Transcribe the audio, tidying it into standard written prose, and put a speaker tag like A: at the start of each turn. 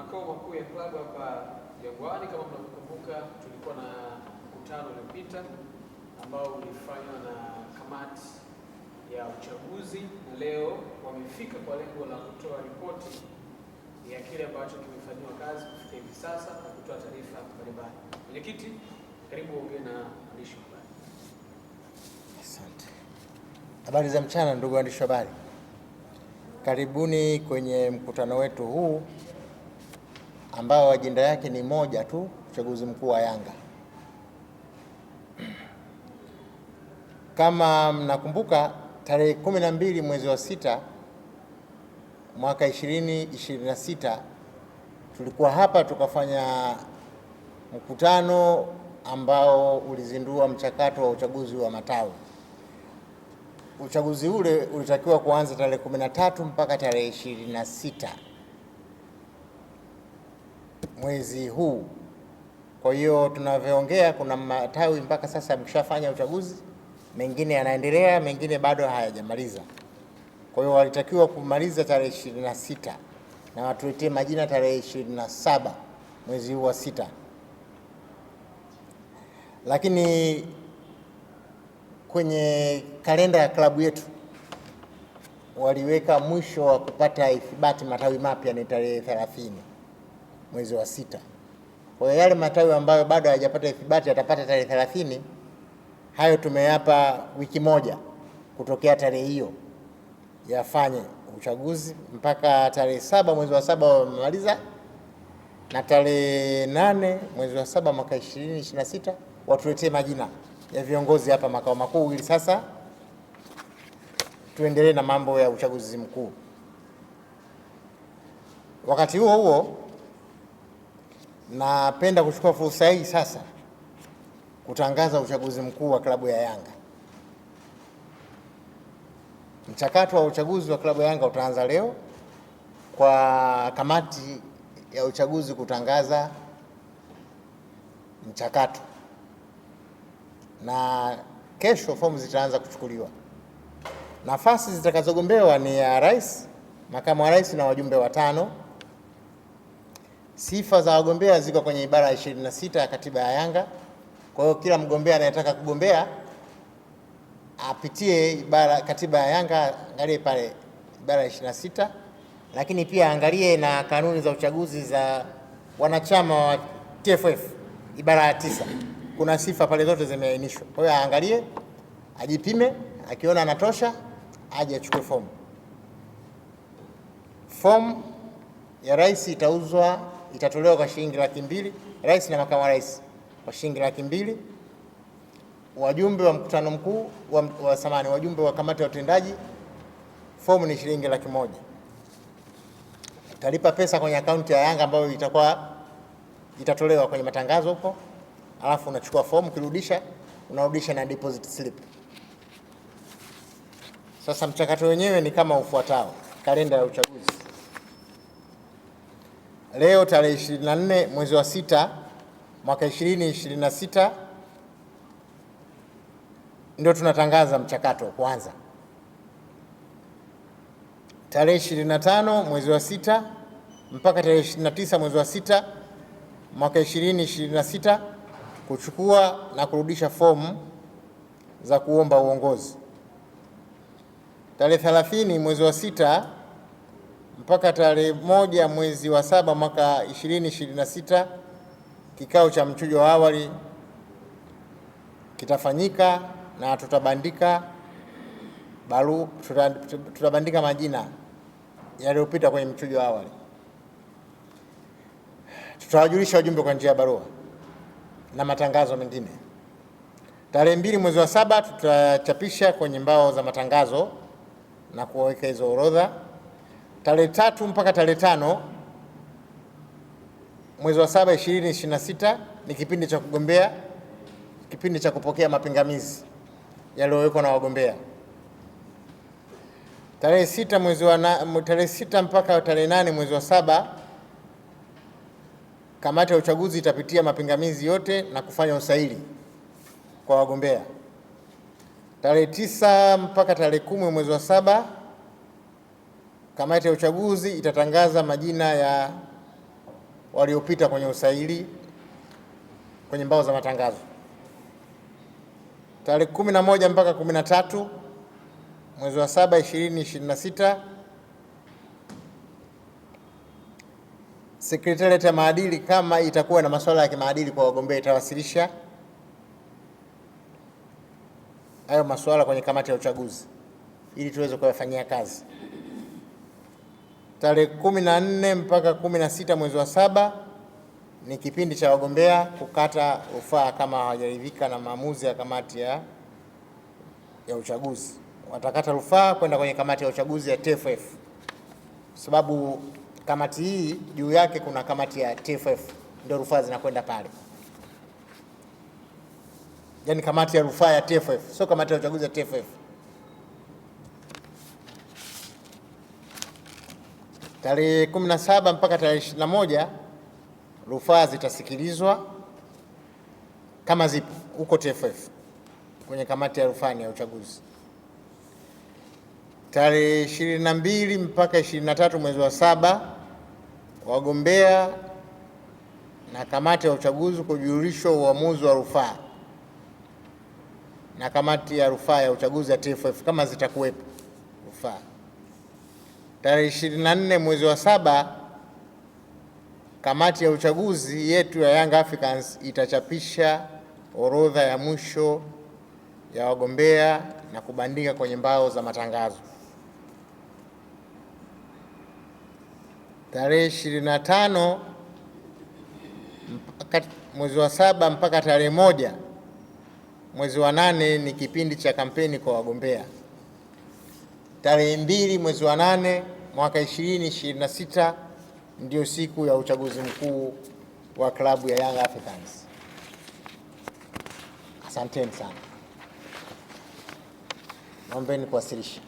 A: makao makuu ya klabu hapa Jangwani. Kama mnakumbuka, tulikuwa na mkutano uliopita ambao ulifanywa na kamati ya uchaguzi, na leo wamefika kwa lengo la kutoa ripoti ya kile ambacho kimefanywa kazi kufika hivi sasa na kutoa taarifa mbalimbali. Mwenyekiti, karibu ongea na waandishi wa habari.
B: Asante. Habari za mchana ndugu waandishi wa habari. Karibuni kwenye mkutano wetu huu ambao ajenda yake ni moja tu, uchaguzi mkuu wa Yanga. Kama mnakumbuka, tarehe 12 mwezi wa 6 mwaka 2026 tulikuwa hapa tukafanya mkutano ambao ulizindua mchakato wa uchaguzi wa matawi. Uchaguzi ule ulitakiwa kuanza tarehe 13 mpaka tarehe 26 mwezi huu. Kwa hiyo tunavyoongea, kuna matawi mpaka sasa yameshafanya uchaguzi, mengine yanaendelea, mengine bado hayajamaliza. Kwa hiyo walitakiwa kumaliza tarehe 26 na watuletee majina tarehe 27 mwezi huu wa 6. Lakini kwenye kalenda ya klabu yetu waliweka mwisho wa kupata ithibati matawi mapya ni tarehe 30 mwezi wa 6. Kwa hiyo yale matawi ambayo bado hayajapata ithibati yatapata tarehe 30. Hayo tumeyapa wiki moja kutokea tarehe hiyo yafanye uchaguzi mpaka tarehe 7 mwezi wa 7 wamemaliza, na tarehe 8 mwezi wa 7 mwaka 2026 watuletee majina ya viongozi hapa makao makuu ili sasa tuendelee na mambo ya uchaguzi mkuu. Wakati huo huo, napenda kuchukua fursa hii sasa kutangaza uchaguzi mkuu wa klabu ya Yanga. Mchakato wa uchaguzi wa klabu ya Yanga utaanza leo kwa kamati ya uchaguzi kutangaza mchakato, na kesho fomu zitaanza kuchukuliwa. Nafasi zitakazogombewa ni ya rais, makamu wa rais na wajumbe 5. Sifa za wagombea ziko kwenye ibara ya 26 ya katiba ya Yanga. Kwa hiyo kila mgombea anayetaka kugombea apitie katiba ya Yanga, angalie pale ibara ya 26, lakini pia angalie na kanuni za uchaguzi za wanachama wa TFF ibara ya 9. Kuna sifa pale zote zimeainishwa. Kwa hiyo aangalie, ajipime, akiona anatosha aje achukue fomu. Fomu ya rais itatolewa kwa shilingi 200,000, rais na makamu wa rais kwa shilingi 200,000. Wajumbe wa mkutano mkuu wajumbe wa kamati ya utendaji, fomu ni shilingi 100,000. Utalipa pesa kwenye akaunti ya Yanga ambayo itatolewa kwenye matangazo huko, alafu unachukua fomu, unarudisha na deposit slip. Sasa mchakato wenyewe ni kama ufuatao. Kalenda ya uchaguzi. Leo tarehe 24 mwezi wa 6 mwaka 2026 ndio tunatangaza mchakato kwanza. Tarehe 25 mwezi wa 6 mpaka tarehe 29 mwezi wa 6 mwaka 2026 kuchukua na kurudisha fomu za kuomba uongozi. Tarehe 30 mwezi wa 6 mpaka tarehe 1 mwezi wa 7 mwaka 2026 kikao cha mchujo wa awali kitafanyika na tutabandika majina yaliyopita kwenye mchujo wa awali. Tutawajulisha wajumbe kwa njia ya barua na matangazo mengine. Tarehe 2 mwezi wa 7 tutachapisha kwenye mbao za matangazo na kuweka hizo orodha. Tarehe 3 mpaka tarehe 5 mwezi wa 7 2026 ni kipindi cha kugombea, kipindi cha kupokea mapingamizi yaliyowekwa na wagombea. Tarehe 6 mpaka tarehe 8 mwezi wa 7 kamati ya uchaguzi itapitia mapingamizi yote na kufanya usaili kwa wagombea. Tarehe 9 mpaka tarehe 10 mwezi wa 7 kamati ya uchaguzi itatangaza majina ya waliopita kwenye usaili kwenye mbao za matangazo. Tarehe 11 mpaka 13 mwezi wa 7 2026, Sekretarieti ya maadili kama itakuwa na masuala ya kimaadili kwa wagombea itawasilisha hayo masuala kwenye kamati ya uchaguzi ili tuweze kuyafanyia kazi. Tarehe 14 mpaka 16 mwezi wa 7 ni kipindi cha wagombea kukata rufaa kama hawajaridhika na maamuzi ya kamati ya uchaguzi. Watakata rufaa kwenda kwenye kamati ya uchaguzi ya TFF, sababu kamati hii juu yake kuna kamati ya TFF, ndio rufaa zinakwenda pale. Yaani kamati ya rufaa ya TFF, sio kamati ya uchaguzi ya TFF. Tarehe 17 mpaka tarehe 21 rufaa zitasikilizwa kama zipo huko TFF kwenye kamati ya rufaa ya uchaguzi. Tarehe 22 mpaka 23 mwezi wa 7 wagombea na kamati ya uchaguzi kujulishwa uamuzi wa rufaa na kamati ya rufaa ya uchaguzi ya TFF kama zitakuwepo rufaa. Tarehe 24 mwezi wa 7 kamati ya uchaguzi yetu ya Young Africans itachapisha orodha ya mwisho ya wagombea na kubandika kwenye mbao za matangazo. Tarehe 25 mwezi wa 7 mpaka tarehe 1 mwezi wa 8 ni kipindi cha kampeni kwa wagombea. Tarehe 2 mwezi wa 8 mwaka 2026 ndio siku ya uchaguzi mkuu wa klabu ya Young Africans. Asanteni sana. Naombeni kuwasilisha.